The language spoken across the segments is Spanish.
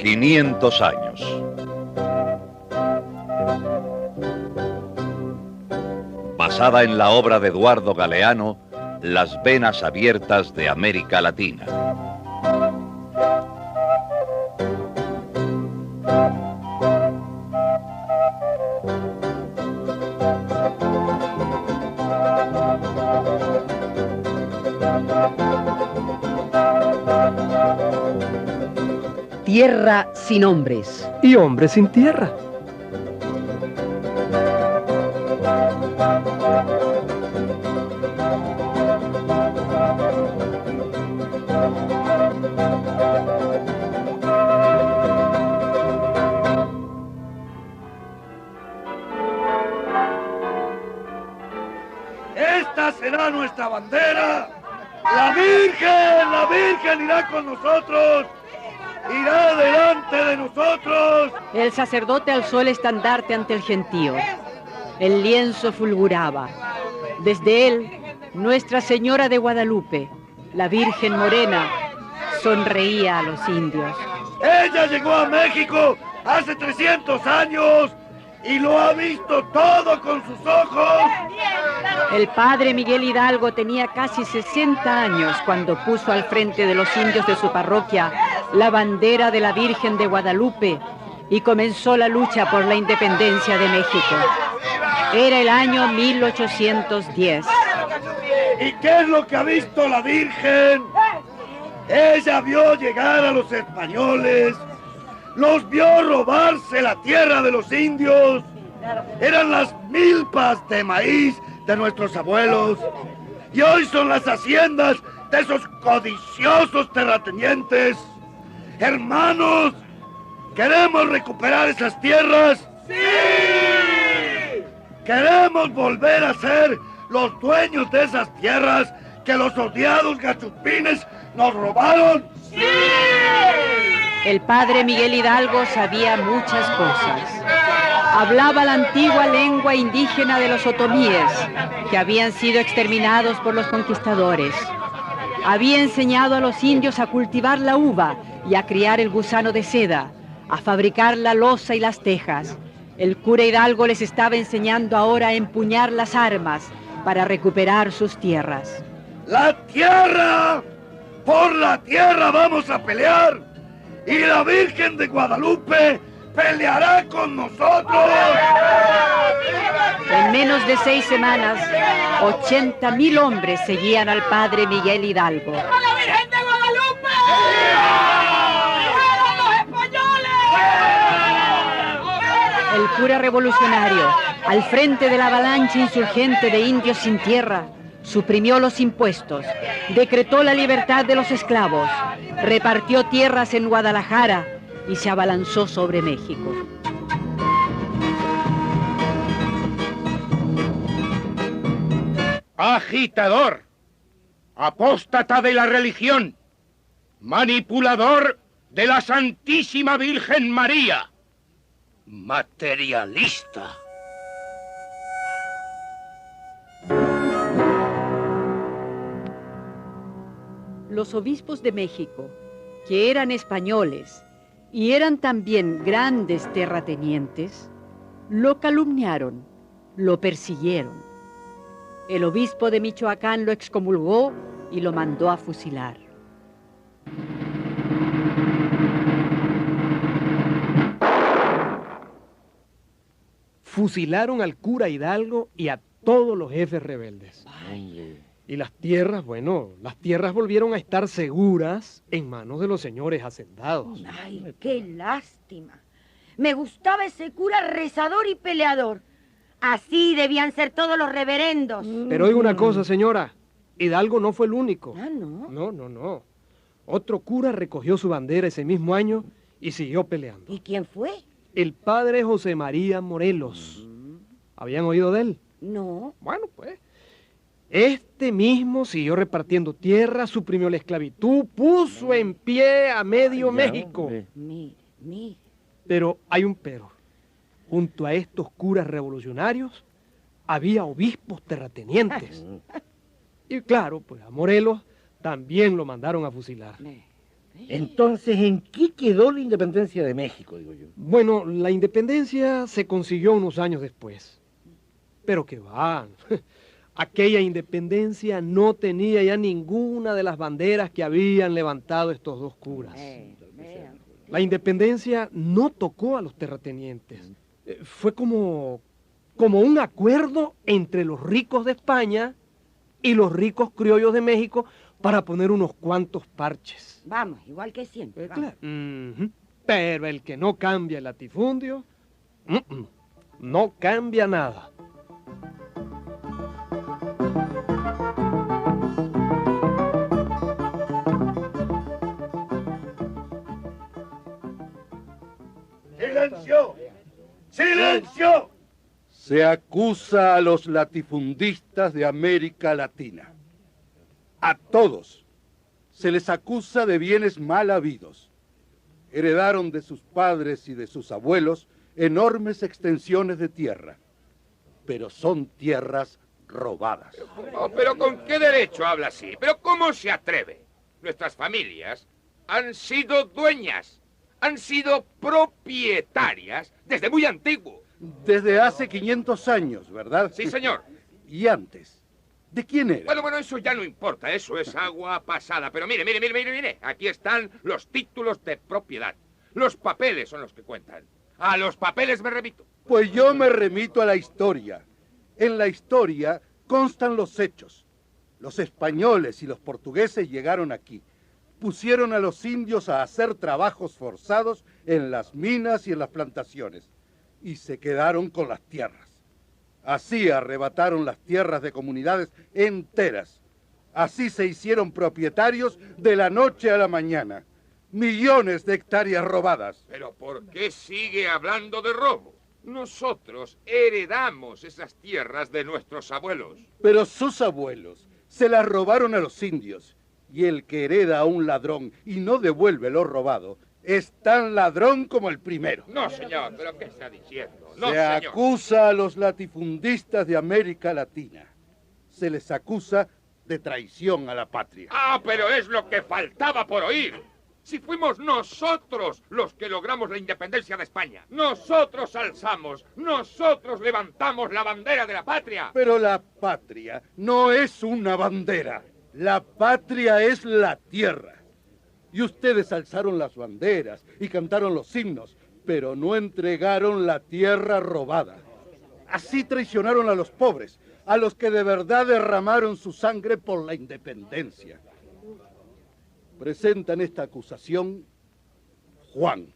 500 años. Basada en la obra de Eduardo Galeano, Las venas abiertas de América Latina. Tierra sin hombres. Y hombres sin tierra. Esta será nuestra bandera. La Virgen irá con nosotros. Irá delante de nosotros. El sacerdote alzó el estandarte ante el gentío. El lienzo fulguraba. Desde él, Nuestra Señora de Guadalupe, la Virgen Morena, sonreía a los indios. Ella llegó a México hace 300 años y lo ha visto todo con sus ojos. El padre Miguel Hidalgo tenía casi 60 años cuando puso al frente de los indios de su parroquia la bandera de la Virgen de Guadalupe y comenzó la lucha por la independencia de México. Era el año 1810. ¿Y qué es lo que ha visto la Virgen? Ella vio llegar a los españoles, los vio robarse la tierra de los indios. Eran las milpas de maíz de nuestros abuelos y hoy son las haciendas de esos codiciosos terratenientes. Hermanos, ¿queremos recuperar esas tierras? ¡Sí! ¿Queremos volver a ser los dueños de esas tierras que los odiados gachupines nos robaron? ¡Sí! El padre Miguel Hidalgo sabía muchas cosas. Hablaba la antigua lengua indígena de los otomíes, que habían sido exterminados por los conquistadores. Había enseñado a los indios a cultivar la uva y a criar el gusano de seda, a fabricar la loza y las tejas. El cura Hidalgo les estaba enseñando ahora a empuñar las armas para recuperar sus tierras. ¡La tierra! ¡Por la tierra vamos a pelear! ¡Y la Virgen de Guadalupe peleará con nosotros! En menos de 6 semanas, 80,000 hombres seguían al padre Miguel Hidalgo. ¡Viva la Virgen de Guadalupe! ¡Viva los españoles! El cura revolucionario, al frente de la avalancha insurgente de indios sin tierra, suprimió los impuestos, decretó la libertad de los esclavos, repartió tierras en Guadalajara y se abalanzó sobre México. Agitador, apóstata de la religión, manipulador de la Santísima Virgen María, materialista. Los obispos de México, que eran españoles y eran también grandes terratenientes, lo calumniaron, lo persiguieron. El obispo de Michoacán lo excomulgó y lo mandó a fusilar. Fusilaron al cura Hidalgo y a todos los jefes rebeldes. Y las tierras, bueno, las tierras volvieron a estar seguras en manos de los señores hacendados. Ay, qué lástima. Me gustaba ese cura rezador y peleador. Así debían ser todos los reverendos. Pero oiga una cosa, señora. Hidalgo no fue el único. Ah, ¿no? No. Otro cura recogió su bandera ese mismo año y siguió peleando. ¿Y quién fue? El padre José María Morelos. ¿Habían oído de él? No. Bueno, pues, este mismo siguió repartiendo tierra, suprimió la esclavitud, puso en pie a medio México. Mire. Pero hay un pero. Junto a estos curas revolucionarios había obispos terratenientes. Y claro, pues a Morelos también lo mandaron a fusilar. Entonces, ¿en qué quedó la independencia de México, digo yo? Bueno, la independencia se consiguió unos años después. Pero que va. Aquella independencia no tenía ya ninguna de las banderas que habían levantado estos dos curas. La independencia no tocó a los terratenientes. Fue como un acuerdo entre los ricos de España y los ricos criollos de México para poner unos cuantos parches. Vamos, igual que siempre. Claro. Pero el que no cambia el latifundio, no cambia nada. ¡Silencio! ¡Silencio! Se acusa a los latifundistas de América Latina. A todos se les acusa de bienes mal habidos. Heredaron de sus padres y de sus abuelos enormes extensiones de tierra, pero son tierras robadas. Pero ¿con qué derecho habla así? ¿Pero cómo se atreve? Nuestras familias han sido dueñas, han sido propietarias desde muy antiguo. Desde hace 500 años, ¿verdad? Sí, señor. ¿Y antes? ¿De quién era? Bueno, eso ya no importa, eso es agua pasada. Pero mire, aquí están los títulos de propiedad. Los papeles son los que cuentan. A los papeles me remito. Pues yo me remito a la historia. En la historia constan los hechos. Los españoles y los portugueses llegaron aquí. Pusieron a los indios a hacer trabajos forzados en las minas y en las plantaciones. Y se quedaron con las tierras. Así arrebataron las tierras de comunidades enteras. Así se hicieron propietarios de la noche a la mañana. Millones de hectáreas robadas. ¿Pero por qué sigue hablando de robo? Nosotros heredamos esas tierras de nuestros abuelos. Pero sus abuelos se las robaron a los indios. Y el que hereda a un ladrón y no devuelve lo robado es tan ladrón como el primero. No, señor, ¿pero qué está diciendo? No, Se señor. acusa a los latifundistas de América Latina. Se les acusa de traición a la patria. Ah, pero es lo que faltaba por oír. Si fuimos nosotros los que logramos la independencia de España. Nosotros alzamos, nosotros levantamos la bandera de la patria. Pero la patria no es una bandera. La patria es la tierra. Y ustedes alzaron las banderas y cantaron los himnos, pero no entregaron la tierra robada. Así traicionaron a los pobres, a los que de verdad derramaron su sangre por la independencia. Presentan esta acusación Juan,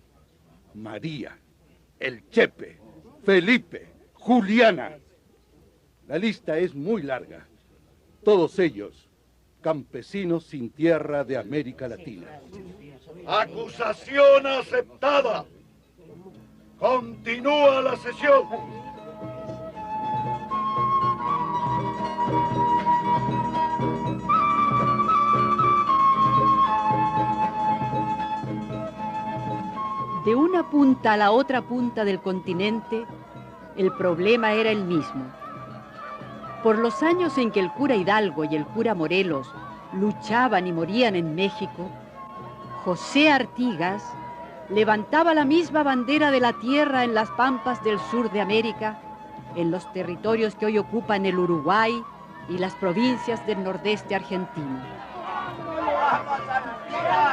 María, el Chepe, Felipe, Juliana. La lista es muy larga. Todos ellos campesinos sin tierra de América Latina. Acusación aceptada. Continúa la sesión. De una punta a la otra punta del continente, el problema era el mismo. Por los años en que el cura Hidalgo y el cura Morelos luchaban y morían en México, José Artigas levantaba la misma bandera de la tierra en las pampas del sur de América, en los territorios que hoy ocupan el Uruguay y las provincias del nordeste argentino.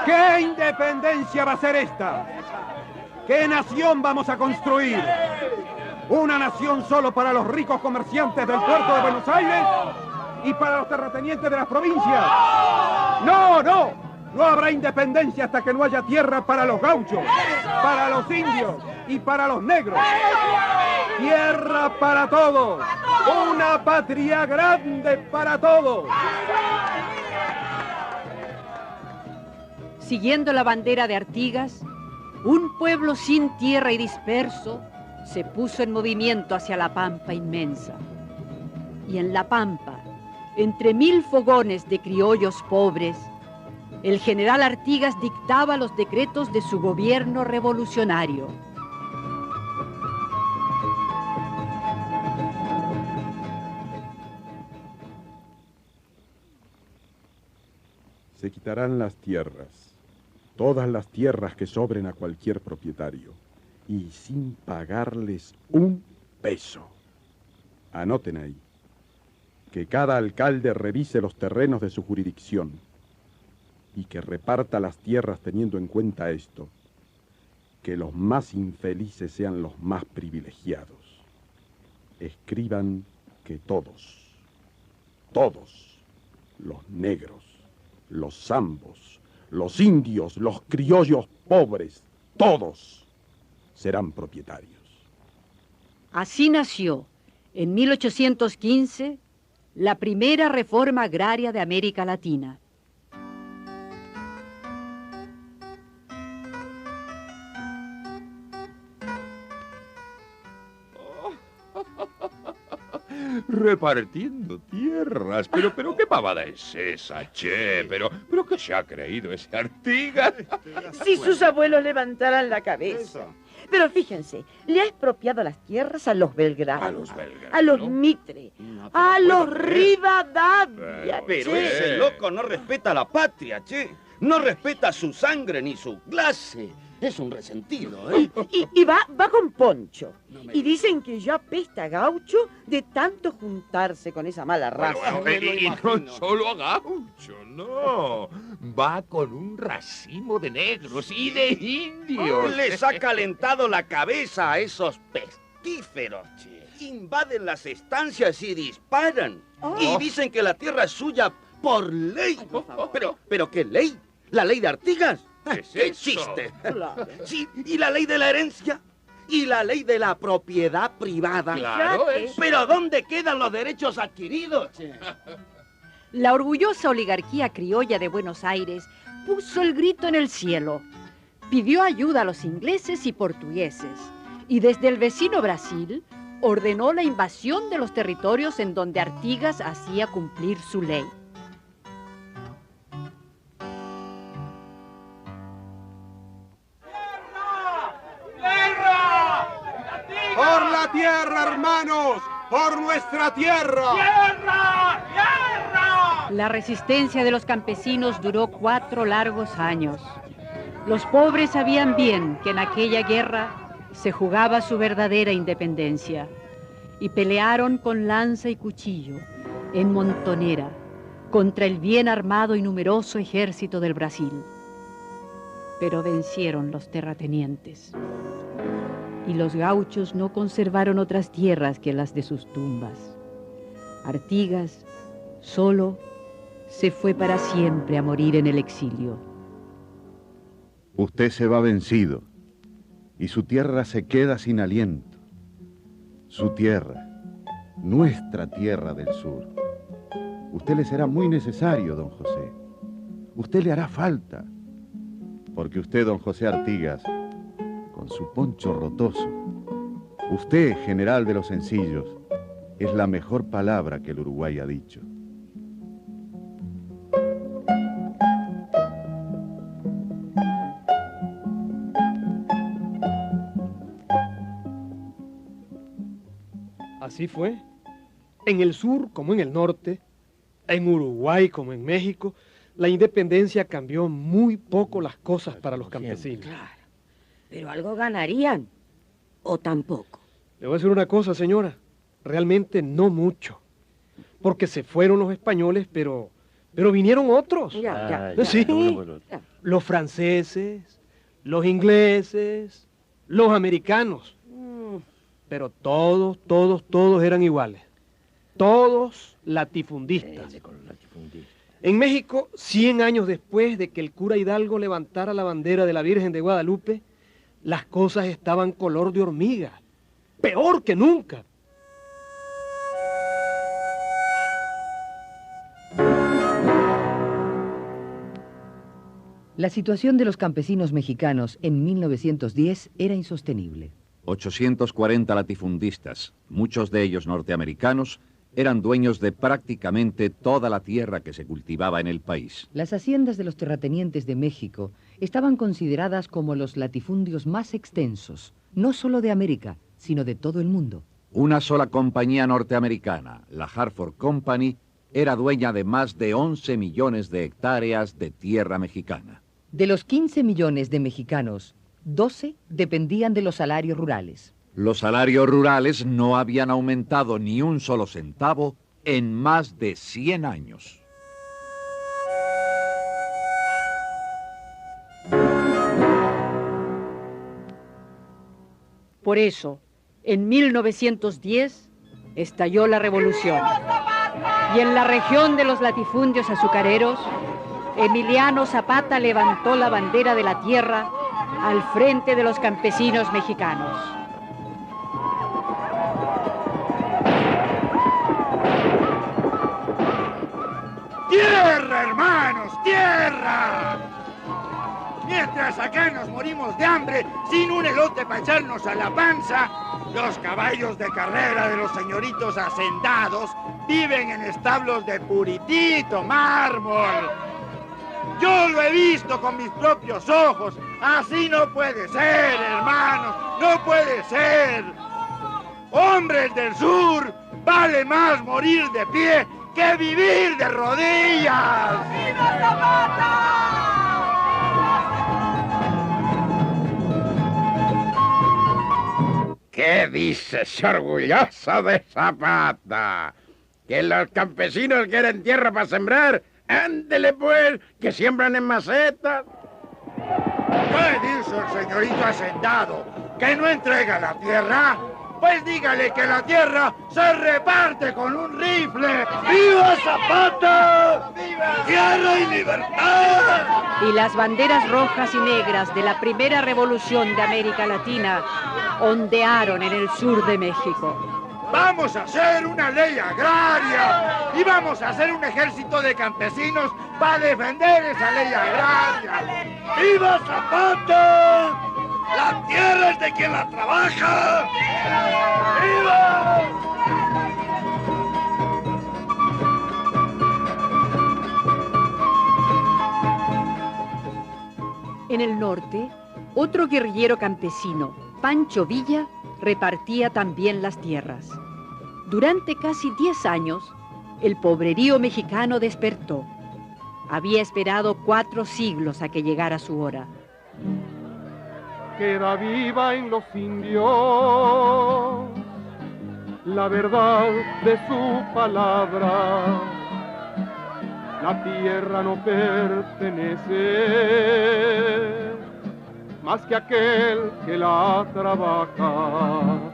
¿Qué independencia va a ser esta? ¿Qué nación vamos a construir? ¿Una nación solo para los ricos comerciantes del puerto de Buenos Aires y para los terratenientes de las provincias? ¡No, no! No habrá independencia hasta que no haya tierra para los gauchos, para los indios y para los negros. Tierra para todos. Una patria grande para todos. Siguiendo la bandera de Artigas, un pueblo sin tierra y disperso se puso en movimiento hacia la pampa inmensa. Y en la pampa, entre 1000 fogones de criollos pobres, el general Artigas dictaba los decretos de su gobierno revolucionario. Se quitarán las tierras, todas las tierras que sobren a cualquier propietario y sin pagarles un peso. Anoten ahí. Que cada alcalde revise los terrenos de su jurisdicción y que reparta las tierras teniendo en cuenta esto, que los más infelices sean los más privilegiados. Escriban que todos, los negros, los zambos, los indios, los criollos pobres, todos serán propietarios. Así nació, en 1815, la primera reforma agraria de América Latina. Repartiendo tierras. Pero ¿qué pavada es esa, che? ¿Pero qué se ha creído ese Artigas? Si sus abuelos levantaran la cabeza. Pero fíjense, le ha expropiado las tierras a los Belgrano, a los Mitre, a los Rivadavia. Pero ese loco no respeta a la patria, che. No respeta su sangre ni su clase. Es un resentido, ¿eh? Y va con Poncho. Y dicen que ya apesta a Gaucho de tanto juntarse con esa mala raza. Y no solo a Gaucho, no. Va con un racimo de negros y de indios. Les ha calentado la cabeza a esos pestíferos, che. Invaden las estancias y disparan. Y dicen que la tierra es suya por ley. ¿Pero qué ley? ¿La ley de Artigas? ¿Qué chiste? Claro. Sí, ¿y la ley de la herencia? ¿Y la ley de la propiedad privada? Claro, eso. ¿Pero dónde quedan los derechos adquiridos? La orgullosa oligarquía criolla de Buenos Aires puso el grito en el cielo. Pidió ayuda a los ingleses y portugueses. Y desde el vecino Brasil ordenó la invasión de los territorios en donde Artigas hacía cumplir su ley. ¡Por la tierra, hermanos! ¡Por nuestra tierra! ¡Tierra! ¡Tierra! La resistencia de los campesinos duró 4 largos años. Los pobres sabían bien que en aquella guerra se jugaba su verdadera independencia y pelearon con lanza y cuchillo, en montonera, contra el bien armado y numeroso ejército del Brasil. Pero vencieron los terratenientes. Y los gauchos no conservaron otras tierras que las de sus tumbas. Artigas, solo, se fue para siempre a morir en el exilio. Usted se va vencido y su tierra se queda sin aliento. Su tierra, nuestra tierra del sur. Usted le será muy necesario, don José. Usted le hará falta, porque usted, don José Artigas, con su poncho rotoso, usted, general de los sencillos, es la mejor palabra que el Uruguay ha dicho. Así fue. En el sur como en el norte, en Uruguay como en México, la independencia cambió muy poco las cosas para los campesinos. Claro. Pero algo ganarían, o tampoco. Le voy a decir una cosa, señora. Realmente no mucho. Porque se fueron los españoles, pero vinieron otros. Ya. Sí. Ya. Los franceses, los ingleses, los americanos. Pero todos eran iguales. Todos latifundistas. En México, 100 años después de que el cura Hidalgo levantara la bandera de la Virgen de Guadalupe, las cosas estaban color de hormiga. Peor que nunca. La situación de los campesinos mexicanos en 1910 era insostenible. 840 latifundistas, muchos de ellos norteamericanos, eran dueños de prácticamente toda la tierra que se cultivaba en el país. Las haciendas de los terratenientes de México estaban consideradas como los latifundios más extensos, no solo de América, sino de todo el mundo. Una sola compañía norteamericana, la Hartford Company, era dueña de más de 11 millones de hectáreas de tierra mexicana. De los 15 millones de mexicanos, 12 dependían de los salarios rurales. Los salarios rurales no habían aumentado ni un solo centavo en más de 100 años. Por eso, en 1910, estalló la revolución. Y en la región de los latifundios azucareros, Emiliano Zapata levantó la bandera de la tierra al frente de los campesinos mexicanos. ¡Tierra, hermanos! ¡Tierra! Mientras acá nos morimos de hambre, sin un elote para echarnos a la panza, los caballos de carrera de los señoritos hacendados viven en establos de puritito mármol. Yo lo he visto con mis propios ojos. Así no puede ser, hermanos. No puede ser. Hombres del sur, vale más morir de pie que vivir de rodillas. ¡Viva Zapata! ¿Qué dices, orgulloso de Zapata? ¿Que los campesinos quieren tierra para sembrar? Ándele pues, que siembran en macetas. ¿Qué dice el señorito hacendado? ¿Que no entrega la tierra? Pues dígale que la tierra se reparte con un rifle. ¡Viva Zapata! ¡Viva! ¡Tierra y libertad! Y las banderas rojas y negras de la primera revolución de América Latina ondearon en el sur de México. Vamos a hacer una ley agraria y vamos a hacer un ejército de campesinos para defender esa ley agraria. ¡Viva Zapata! ¡La tierra es de quien la trabaja! ¡Viva! En el norte, otro guerrillero campesino, Pancho Villa, repartía también las tierras. Durante casi 10 años, el pobrerío mexicano despertó. Había esperado 4 siglos a que llegara su hora. Queda viva en los indios la verdad de su palabra. La tierra no pertenece más que aquel que la trabaja.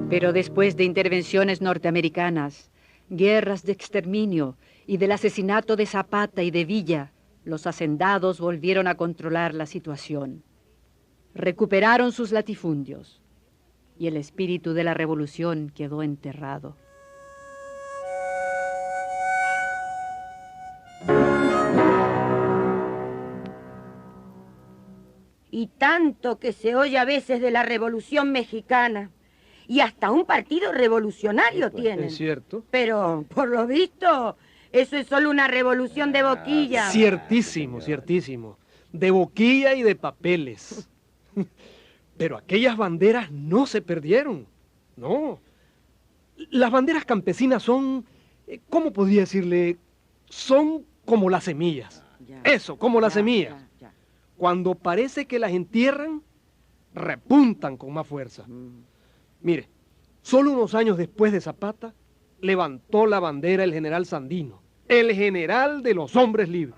Pero después de intervenciones norteamericanas, guerras de exterminio y del asesinato de Zapata y de Villa, los hacendados volvieron a controlar la situación. Recuperaron sus latifundios y el espíritu de la revolución quedó enterrado. Y tanto que se oye a veces de la Revolución Mexicana. Y hasta un partido revolucionario tienen. Es cierto. Pero, por lo visto, eso es solo una revolución de boquilla. Ciertísimo, ciertísimo. De boquilla y de papeles. Pero aquellas banderas no se perdieron. No. Las banderas campesinas son, ¿cómo podría decirle? Son como las semillas. Eso, como las semillas. Cuando parece que las entierran, repuntan con más fuerza. Mire, solo unos años después de Zapata, levantó la bandera el general Sandino, el general de los hombres libres.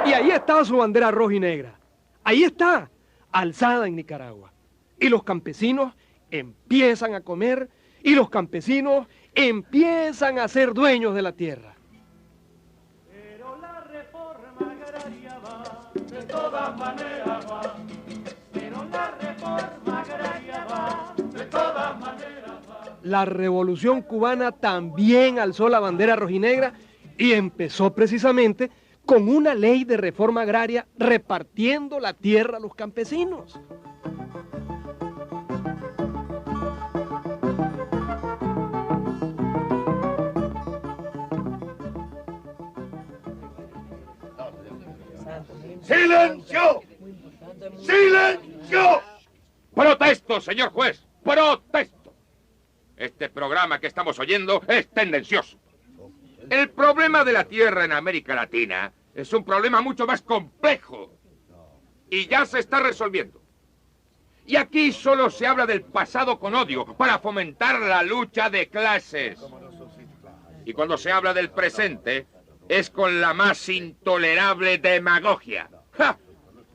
Y ahí estaba su bandera roja y negra. Ahí está, alzada en Nicaragua. Y los campesinos empiezan a comer y los campesinos empiezan a ser dueños de la tierra. Pero la reforma agraria va, de todas maneras va. Pero la reforma agraria va, de todas maneras va. La revolución cubana también alzó la bandera rojinegra y empezó precisamente con una ley de reforma agraria repartiendo la tierra a los campesinos. ¡Silencio! ¡Silencio! ¡Protesto, señor juez! ¡Protesto! Este programa que estamos oyendo es tendencioso. El problema de la tierra en América Latina es un problema mucho más complejo. Y ya se está resolviendo. Y aquí solo se habla del pasado con odio para fomentar la lucha de clases. Y cuando se habla del presente, es con la más intolerable demagogia. ¡Ja!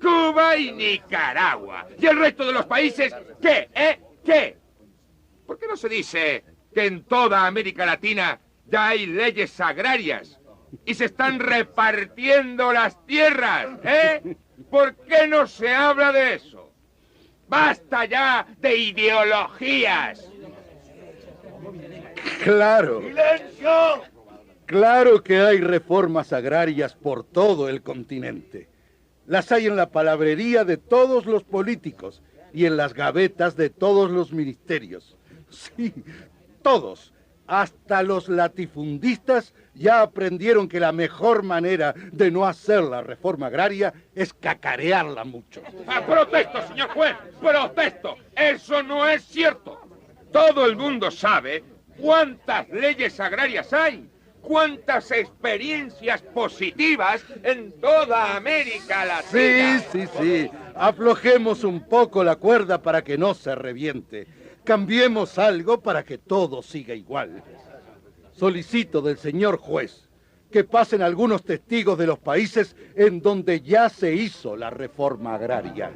Cuba y Nicaragua. ¿Y el resto de los países qué? ¿Qué? ¿Por qué no se dice que en toda América Latina ya hay leyes agrarias y se están repartiendo las tierras? ¿Por qué no se habla de eso? ¡Basta ya de ideologías! Claro. ¡Silencio! Claro que hay reformas agrarias por todo el continente. Las hay en la palabrería de todos los políticos y en las gavetas de todos los ministerios. Sí, todos. Hasta los latifundistas ya aprendieron que la mejor manera de no hacer la reforma agraria es cacarearla mucho. ¡Protesto, señor juez! ¡Protesto! ¡Eso no es cierto! Todo el mundo sabe cuántas leyes agrarias hay, cuántas experiencias positivas en toda América Latina. Sí. Aflojemos un poco la cuerda para que no se reviente. Cambiemos algo para que todo siga igual. Solicito del señor juez que pasen algunos testigos de los países en donde ya se hizo la reforma agraria.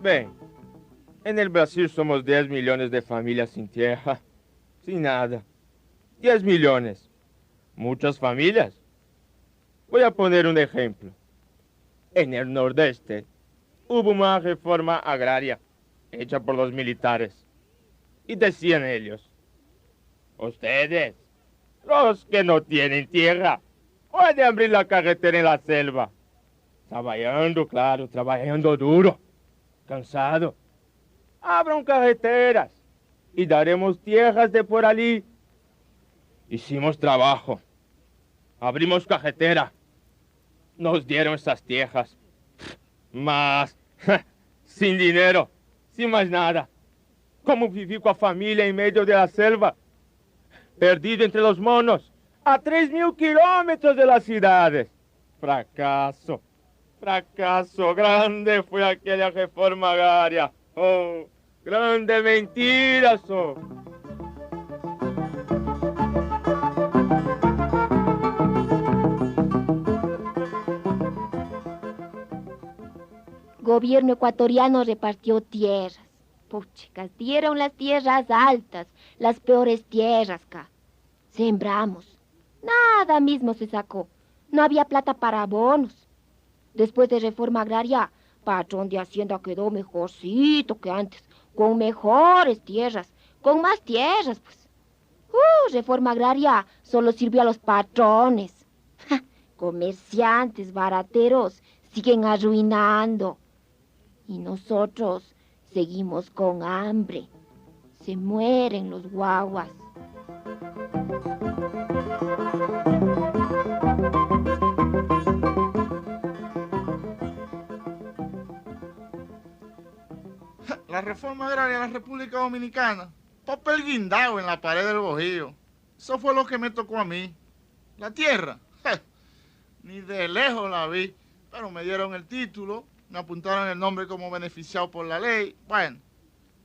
Bem, en el Brasil somos 10 millones de familias sin tierra, sin nada. 10 millones. Muchas familias. Voy a poner un ejemplo. En el Nordeste hubo una reforma agraria hecha por los militares. Y decían ellos, ustedes, los que no tienen tierra, pueden abrir la carretera en la selva. Trabajando, claro, trabajando duro, cansado. Abran carreteras y daremos tierras de por allí. Hicimos trabajo. Abrimos carretera. Nos dieron esas tierras. Mas, sin dinero, sin más nada. ¿Cómo viví con la familia en medio de la selva? Perdido entre los monos, a 3.000 kilómetros de las ciudades. Fracaso. Fracaso. Grande fue aquella reforma agraria. Oh, grande mentira. Gobierno ecuatoriano repartió tierras. Puchicas, dieron las tierras altas, las peores tierras, ca. Sembramos. Nada mismo se sacó. No había plata para abonos. Después de reforma agraria, patrón de Hacienda quedó mejorcito que antes, con mejores tierras, con más tierras, pues. Reforma agraria solo sirvió a los patrones. Comerciantes, barateros, siguen arruinando. Y nosotros seguimos con hambre. Se mueren los guaguas. La reforma agraria de la República Dominicana. Papel guindado en la pared del bojío. Eso fue lo que me tocó a mí. La tierra. Ni de lejos la vi. Pero me dieron el título. Me apuntaron el nombre como beneficiado por la ley. Bueno,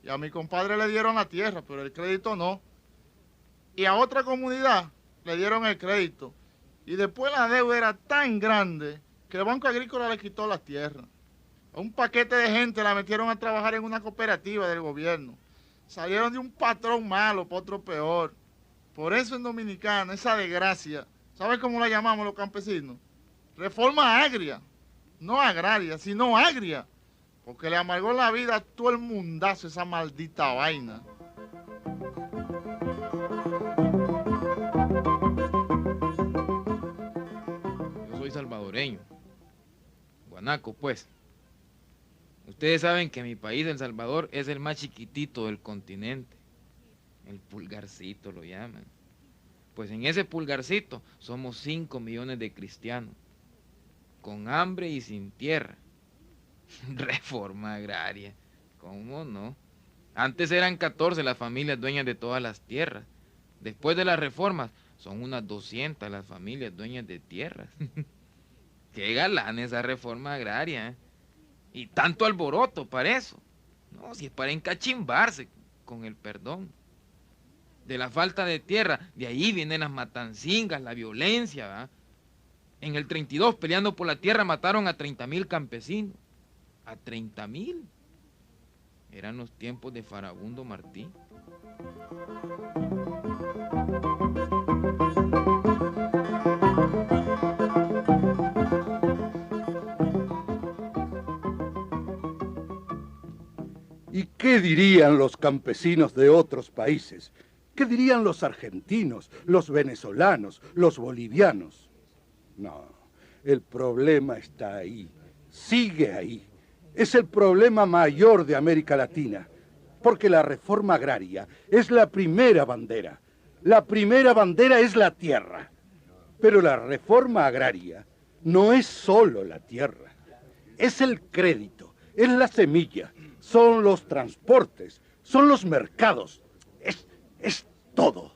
y a mi compadre le dieron la tierra, pero el crédito no. Y a otra comunidad le dieron el crédito. Y después la deuda era tan grande que el Banco Agrícola le quitó la tierra. A un paquete de gente la metieron a trabajar en una cooperativa del gobierno. Salieron de un patrón malo para otro peor. Por eso en Dominicana, esa desgracia, ¿sabes cómo la llamamos los campesinos? Reforma agria. No agraria, sino agria. Porque le amargó la vida a todo el mundazo esa maldita vaina. Yo soy salvadoreño. Guanaco, pues. Ustedes saben que mi país, El Salvador, es el más chiquitito del continente. El pulgarcito lo llaman. Pues en ese pulgarcito somos 5 millones de cristianos. con hambre y sin tierra. Reforma agraria, ¿cómo no? Antes eran 14 las familias dueñas de todas las tierras. Después de las reformas, son unas 200 las familias dueñas de tierras. Qué galán esa reforma agraria, ¿eh? Y tanto alboroto para eso. No, si es para encachimbarse, con el perdón. De la falta de tierra, de ahí vienen las matancingas, la violencia, ¿verdad? En el 32, peleando por la tierra, mataron a 30,000 campesinos. ¿A 30,000? Eran los tiempos de Farabundo Martí. ¿Y qué dirían los campesinos de otros países? ¿Qué dirían los argentinos, los venezolanos, los bolivianos? No, el problema está ahí, sigue ahí. Es el problema mayor de América Latina, porque la reforma agraria es la primera bandera. La primera bandera es la tierra. Pero la reforma agraria no es solo la tierra, es el crédito, es la semilla, son los transportes, son los mercados, es todo.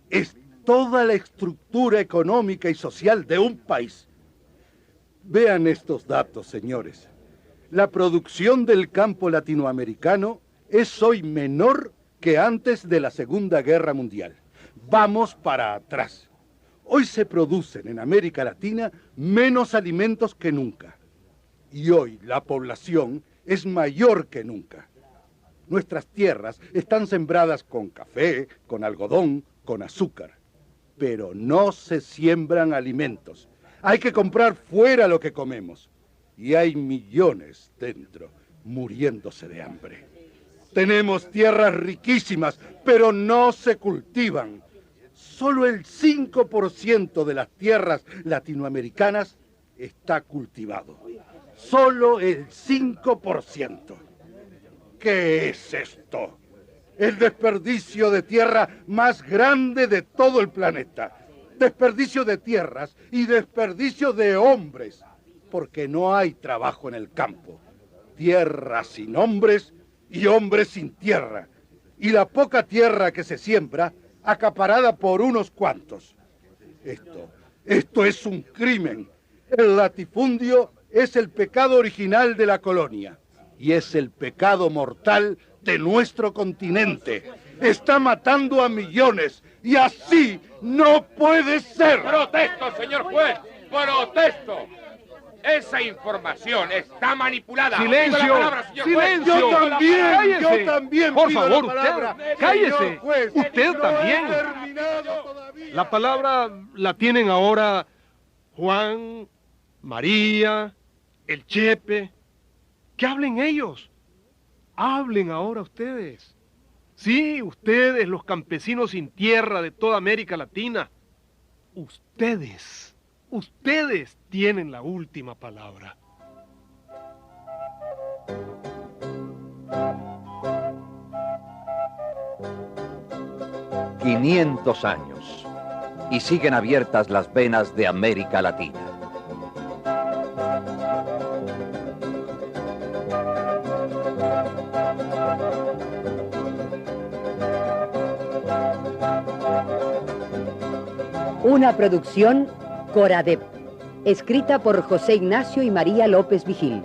Es toda la estructura económica y social de un país. Vean estos datos, señores. La producción del campo latinoamericano es hoy menor que antes de la Segunda Guerra Mundial. Vamos para atrás. Hoy se producen en América Latina menos alimentos que nunca. Y hoy la población es mayor que nunca. Nuestras tierras están sembradas con café, con algodón, con azúcar. Pero no se siembran alimentos. Hay que comprar fuera lo que comemos. Y hay millones dentro muriéndose de hambre. Tenemos tierras riquísimas, pero no se cultivan. Solo el 5% de las tierras latinoamericanas está cultivado. Solo el 5%. ¿Qué es esto? El desperdicio de tierra más grande de todo el planeta. Desperdicio de tierras y desperdicio de hombres. Porque no hay trabajo en el campo. Tierra sin hombres y hombres sin tierra. Y la poca tierra que se siembra, acaparada por unos cuantos. Esto es un crimen. El latifundio es el pecado original de la colonia. Y es el pecado mortal de nuestro continente. Está matando a millones. Y así no puede ser. ¡Protesto, señor juez! ¡Protesto! Esa información está manipulada. ¡Silencio! Pido la palabra, señor ¡Silencio! Juez. ¡Cállese! Yo también Por pido favor, la palabra. usted, cállese. Señor juez, Usted no también. he terminado todavía. La palabra la tienen ahora Juan, María, el Chepe. Que hablen ellos. Hablen ahora ustedes. Sí, ustedes, los campesinos sin tierra de toda América Latina. Ustedes tienen la última palabra. «500 años y siguen abiertas las venas de América Latina». Una producción Coradep, escrita por José Ignacio y María López Vigil.